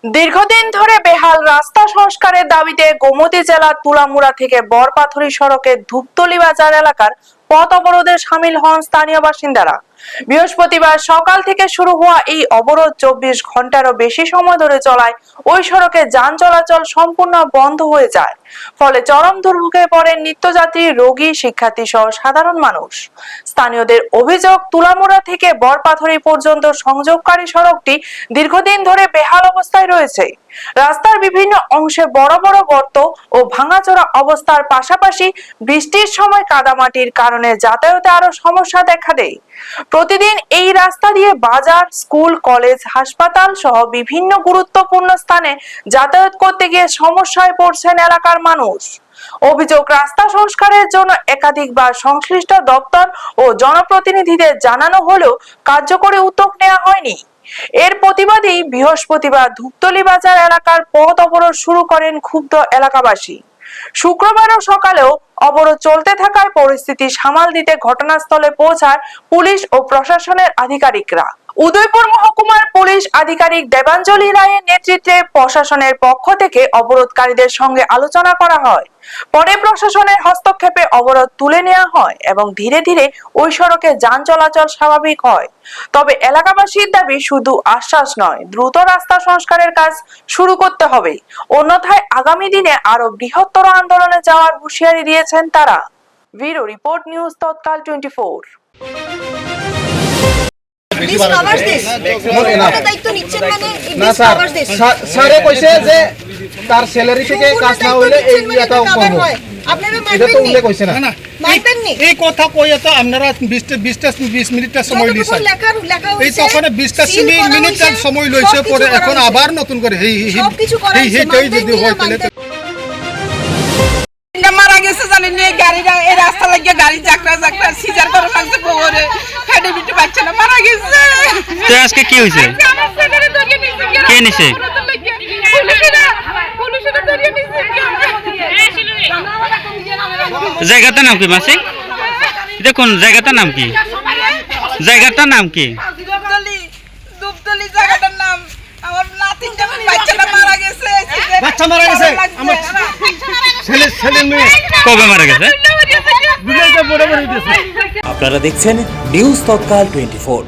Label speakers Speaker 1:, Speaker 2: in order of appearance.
Speaker 1: দীর্ঘদিন ধরে বেহাল রাস্তা সংস্কারের দাবিতে গোমতী জেলার তুলামুড়া থেকে বরপাথরি সড়কের ধূপতলি বাজার এলাকার পথ অবরোধে শামিল হন স্থানীয় বাসিন্দারা। বৃহস্পতিবার সকাল থেকে শুরু হওয়া এই অবরোধ 24 ঘন্টারও বেশি সময় ধরে চলায় ওই সড়কে যান চলাচল সম্পূর্ণ বন্ধ হয়ে যায়। ফলে চরম দুর্ভোগে পড়েন নিত্যযাত্রী, রোগী, শিক্ষার্থী সহ সাধারণ মানুষ। স্থানীয়দের অভিযোগ, তুলামুড়া থেকে বরপাথরি পর্যন্ত সংযোগকারী সড়কটি দীর্ঘদিন ধরে বেহাল অবস্থায় রয়েছে। রাস্তার বিভিন্ন অংশে বড় বড় গর্ত ও ভাঙাচোরা অবস্থার পাশাপাশি বৃষ্টির সময় কাদামাটির কারণে যাতায়াতে আরো সমস্যা দেখা দেয়। প্রতিদিন এই রাস্তা দিয়ে বাজার, স্কুল, কলেজ, হাসপাতাল সহ বিভিন্ন গুরুত্বপূর্ণ স্থানে যাতায়াত করতে গিয়ে সমস্যায় পড়ছেন এলাকার মানুষ। অভিযোগ, রাস্তা সংস্কারের জন্য একাধিকবার সংশ্লিষ্ট দপ্তর ও জনপ্রতিনিধিদের জানানো হলেও কার্যকরী উদ্যোগ নেওয়া হয়নি। এর প্রতিবাদেই বৃহস্পতিবার ধূপতলি বাজার এলাকার পথ অবরোধ শুরু করেন ক্ষুব্ধ এলাকাবাসী। শুক্রবারও সকালেও অবরোধ চলতে থাকায় পরিস্থিতি সামাল দিতে ঘটনাস্থলে পৌঁছায় পুলিশ ও প্রশাসনের আধিকারিকরা। উদয়পুর মহকুমার পুলিশ আধিকারিক দেবাঞ্জলি রায়ের নেতৃত্বে প্রশাসনের পক্ষ থেকে অবরোধকারীদের সঙ্গে আলোচনা করা হয়। পরে প্রশাসনের হস্তক্ষেপে অবরোধ তুলে নেওয়া হয় এবং ধীরে ধীরে ওই সড়কে যান চলাচল স্বাভাবিক হয়। তবে এলাকাবাসীর দাবি শুধু আশ্বাস নয়, দ্রুত রাস্তা সংস্কারের কাজ শুরু করতে হবে, অন্যথায় আগামী দিনে আরো বৃহত্তর আন্দোলনে যাওয়ার হুঁশিয়ারি দিয়েছেন তারা। ব্যুরো রিপোর্ট, নিউজ তৎকাল 24।
Speaker 2: তার স্যালারি থেকে কাজ না হইলে এই এটাও করব। আপনারা মানবেন না? মানবেননি এই কথা কইয়া তো আপনারা 20 মিনিট সময় লিছেন। এই তখন 20 মিনিট সময় লইছে, পরে এখন আবার নতুন করে এইটাই যদি হয় তাহলে
Speaker 3: মারা গেছে জানেন, এই গাড়িটা এই রাস্তা লাগিয়ে গাড়ি চাকরা সিজার করে লাগছে, গোবরে ফেডে বিটে বাচ্চা না মারা গেছে।
Speaker 4: তো আজকে কি হইছে? কে নিছে? জায়গাটার নাম কি মাসি? দেখুন জায়গাটার নাম কি? জায়গাটার নাম কি?
Speaker 3: দুপতলি জায়গাটার নাম। আমার নাতিনটা বাচ্চাটা মারা গেছে।
Speaker 2: বাচ্চা মারা গেছে? আমার ছেলে মেয়ে
Speaker 4: কবে মারা গেছে?
Speaker 2: দুনিয়াতে বড় বড় হইতেছে।
Speaker 5: আপনারা দেখছেন নিউজ তৎকাল 24।